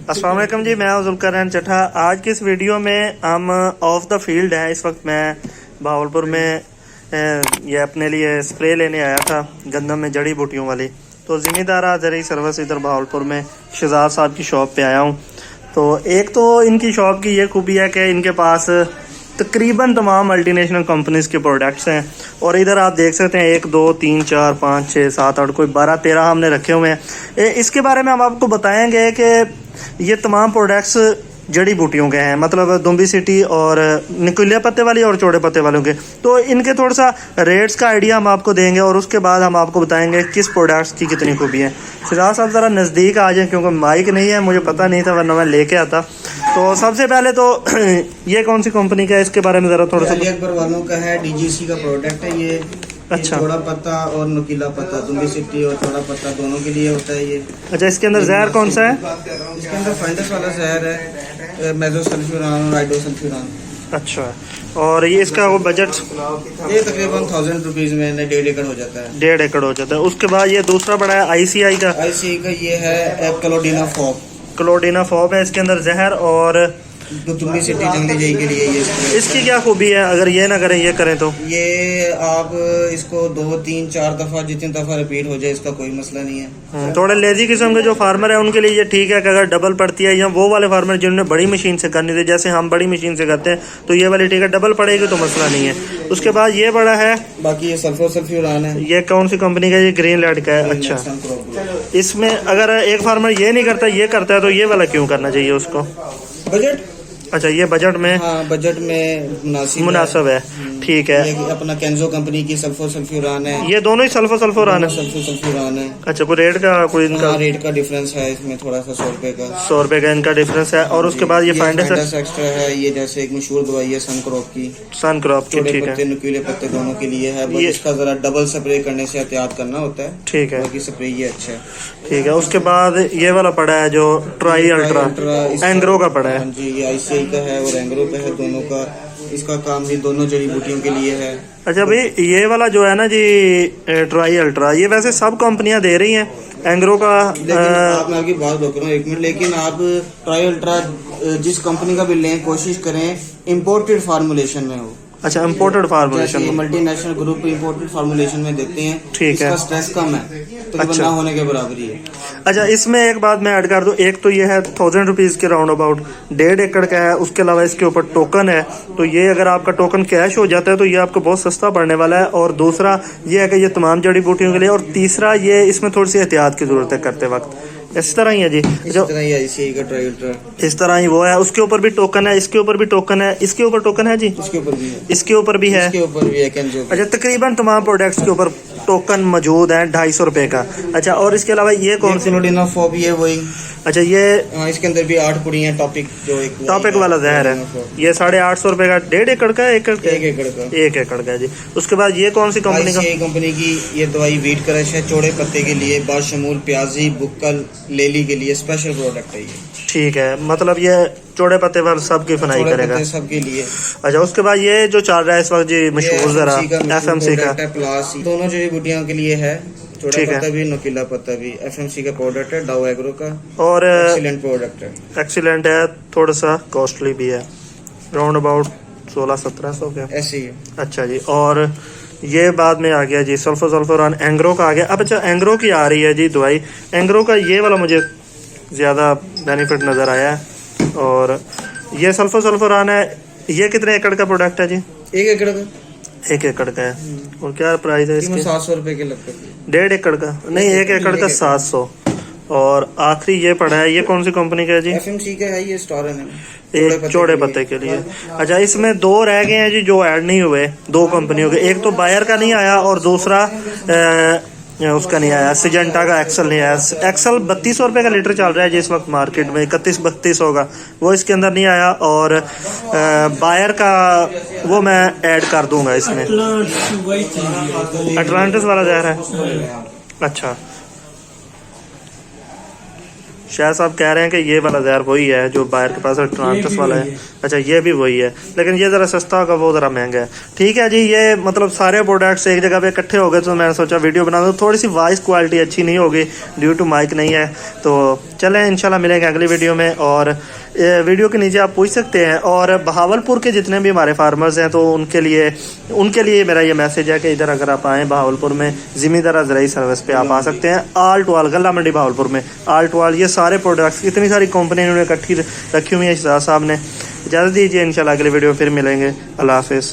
अस्सलाम वालेकुम जी, मैं जुल्फकार चट्ठा। आज की इस वीडियो में हम ऑफ द फील्ड हैं। इस वक्त मैं भावलपुर में ये अपने लिए स्प्रे लेने आया था गंदम में जड़ी बूटियों वाली। तो ज़िम्मेदार ज़रिए सर्विस इधर भावलपुर में शहजाद साहब की शॉप पे आया हूँ। तो एक तो इनकी शॉप की ये खूबी है कि इनके पास तकरीबन तमाम मल्टीनेशनल कंपनीज के प्रोडक्ट्स हैं। और इधर आप देख सकते हैं 1 2 3 4 5 6 7 8 कोई 12 13 हमने रखे हुए हैं। इसके बारे में हम आपको बताएंगे कि ये तमाम प्रोडक्ट्स जड़ी बूटियों के हैं, मतलब दुम्बी सिटी और निकुलिया पत्ते वाली और चौड़े पत्ते वालों के। तो इनके थोड़ा सा रेट्स का आइडिया हम आपको देंगे और उसके बाद हम आपको बताएंगे किस प्रोडक्ट्स की कितनी खूबी है। शहजाद साहब ज़रा नज़दीक आ जाएं क्योंकि माइक नहीं है, मुझे पता नहीं था वरना मैं लेके आता। तो सबसे पहले तो ये कौन सी कंपनी का है, इसके बारे में ज़रा थोड़ा सा। अकबर वालों का है, डीजीसी का प्रोडक्ट है ये। अच्छा, चौड़ा पत्ता और नुकीला पत्ता, दुम्बी सिटी और चौड़ा पत्ता दोनों के लिए होता है ये। अच्छा, इसके अंदर जहर कौन सा है? इसके अंदर फाइंडस वाला जहर है, मेजोसल्फ्यूरान और आइडोसल्फ्यूरान। अच्छा, और ये इसका वो बजट ये तकरीबन 1000 रुपीज़ में 1.5 एकड़ हो जाता है। 1.5 एकड़ हो जाता है। उसके बाद ये दूसरा बड़ा है आईसीआई का। आईसीआई का ये है क्लोडिना फॉप। क्लोडिना फॉप है, इसके अंदर जहर और दुम्बी सिटी जंगली जई के लिए ये spray। इसकी क्या खूबी है? अगर ये ना करें ये करें तो ये आप इसको 2 3 4 दफ़ा जितनी दफ़ा रिपीट हो जाए इसका कोई मसला नहीं है। थोड़े लेजी किस्म के जो फार्मर है उनके लिए ये ठीक है कि अगर डबल पड़ती है, या वो वाले फार्मर जिन्होंने बड़ी मशीन से करनी थी, जैसे हम बड़ी मशीन से करते हैं, तो ये वाली ठीक है, डबल पड़ेगी तो मसला नहीं है। उसके बाद ये बड़ा है, बाकी ये सल्फ्यूरान है। ये कौन सी कंपनी का? ये ग्रीन लैंड का है। अच्छा, इसमें अगर एक फार्मर ये नहीं करता ये करता है तो ये वाला क्यों करना चाहिए उसको? बजट। अच्छा, ये बजट में, हाँ, बजट में मुनासिब है, ठीक है। ये अपना केंजो कंपनी की सल्फ्यूरान है। ये दोनों ही सल्फ्यूरान है। सल्फ्यूरान है। अच्छा, कोई रेट का कोई इनका? हाँ, रेट का डिफरेंस है इसमें थोड़ा सा 100 रुपए का। 100 रुपए का इनका डिफरेंस है। और उसके बाद ये फाइंडस एक्स्ट्रा है। ये जैसे एक मशहूर दवाई है सनक्रॉप की, ठीक पत्ते है। नुकीले पत्ते दोनों के लिए है। बस इसका जरा डबल स्प्रे करने से एहतियात करना होता है, ठीक है। बाकी स्प्रे ये अच्छा है, ठीक है। उसके बाद ये वाला पड़ा है जो ट्राई अल्ट्रा एंग्रो का पड़ा है। हाँ जी, ये आईसीआई का है और एंग्रो का है, दोनों का। इसका काम भी दोनों जड़ी बूटियों के लिए है। अच्छा भाई, ये वाला जो है ना जी ट्राई अल्ट्रा, ये वैसे सब कंपनियां दे रही हैं एंग्रो का। लेकिन आप मैं आपकी बात रोक रहा हूँ 1 मिनट, लेकिन आप ट्राई अल्ट्रा जिस कंपनी का भी लें कोशिश करें इम्पोर्टेड फार्मूलेशन में हो। अच्छा, imported formulation, multinational group imported formulation में देते हैं, ठीक है। इसका स्ट्रेस कम है, तो अच्छा, ना होने के बराबरी है। अच्छा, इसमें एक बात मैं ऐड कर दूं, एक तो ये है 1000 रुपीज़ के राउंड अबाउट 1.5 एकड़ का है। उसके अलावा इसके ऊपर टोकन है, तो ये अगर आपका टोकन कैश हो जाता है तो ये आपको बहुत सस्ता पड़ने वाला है। और दूसरा ये है कि ये तमाम जड़ी बूटियों के लिए। और तीसरा ये इसमें थोड़ी सी एहतियात की जरूरत है करते वक्त। इस तरह ही है जी, जो इस तरह ही वो है। उसके ऊपर भी टोकन है, इसके ऊपर भी टोकन है, इसके ऊपर टोकन है जी, इसके ऊपर भी है, इसके ऊपर भी है, इसके ऊपर भी है। अच्छा, तकरीबन तमाम प्रोडक्ट्स के ऊपर टोकन मौजूद है 250 रुपए का। अच्छा, और इसके अलावा ये कौन सी? क्लोडिना फॉप है वही। अच्छा, ये इसके अंदर भी 8 पुड़ी है। टॉपिक वाला जहर है, ये 850 रुपए का। 1.5 एकड़ का, 1 एकड़ का, 1 एकड़ का जी। उसके बाद ये कौन सी कंपनी का? कंपनी की ये दवाई वीट क्रश है, चौड़े पत्ते के लिए, बाशमूल प्याजी बुक्कल लेली के लिए स्पेशल प्रोडक्ट है ये। ठीक है, मतलब ये चौड़े पत्ते वाले सबकी फनाई करेगा सबके लिए। अच्छा, उसके बाद ये जो चल रहा है इस वक्त जी मशहूर जरा एफएमसी का प्लस, दोनों जड़ी बूटियों के लिए है। चौड़ा ठीक है। पत्ता भी नुकीला पत्ता भी एफएमसी का प्रोडक्ट है, डाउ एग्रो का, और एक्सीलेंट प्रोडक्ट है। एक्सीलेंट है, थोड़ा सा कॉस्टली भी है, राउंड अबाउट 1600-1700 का ऐसे ही है। अच्छा जी, और ये बाद में आ गया जी सल्फोरान एंग्रो का आ गया। अब अच्छा, एंग्रो की आ रही है जी दवाई। एंग्रो का ये वाला मुझे ज़्यादा बेनिफिट नज़र आया है। और ये सल्फोरान है, ये कितने एकड़ का प्रोडक्ट है जी? 1 एकड़ का। 1 एकड़ का है। और क्या प्राइस है इसकी? 700 रुपए के लगभग। 1.5 एकड़ का नहीं, 1 एकड़ का 700। और आखिरी ये पड़ा है, ये कौन सी कंपनी का है जी? एफएमसी का है, ये स्टार है, एक चौड़े पत्ते के लिए। अच्छा, इसमें 2 रह गए हैं जी जो ऐड नहीं हुए, 2 कंपनियों के। एक तो बायर का नहीं आया और दूसरा उसका नहीं आया, सिजेंटा का एक्सल नहीं आया। एक्सल 3200 रुपए का लीटर चल रहा है जी इस वक्त मार्केट में, 31-32 होगा, वो इसके अंदर नहीं आया। और बायर का वो मैं ऐड कर दूंगा इसमें, अटलांटिस वाला जहर है। अच्छा, शायद साहब कह रहे हैं कि ये वाला ज़हर वही है जो बाहर के पास ट्रांटस वाला है। अच्छा ये भी वही है, लेकिन ये ज़रा सस्ता होगा, वो ज़रा महंगा है। ठीक है जी, ये मतलब सारे प्रोडक्ट्स एक जगह पे इकट्ठे हो गए तो मैंने सोचा वीडियो बना दूँ। थोड़ी सी वॉइस क्वालिटी अच्छी नहीं होगी ड्यू टू माइक नहीं है। तो चलें इंशाल्लाह मिलेंगे अगली वीडियो में। और वीडियो के नीचे आप पूछ सकते हैं। और बहावलपुर के जितने भी हमारे फार्मर्स हैं तो उनके लिए मेरा ये मैसेज है कि इधर अगर आप आएँ बहावलपुर में ज़मींदारा ज़राई सर्विस पे आप आ सकते हैं। आल टू आल गला मंडी बहावलपुर में आल टू आल ये सारे प्रोडक्ट्स, इतनी सारी कंपनी इन्होंने इकट्ठी रखी हुई है। शहजाद साहब ने। इजाज़त दीजिए, इंशाल्लाह अगली वीडियो फिर मिलेंगे। अल्लाह हाफिज़।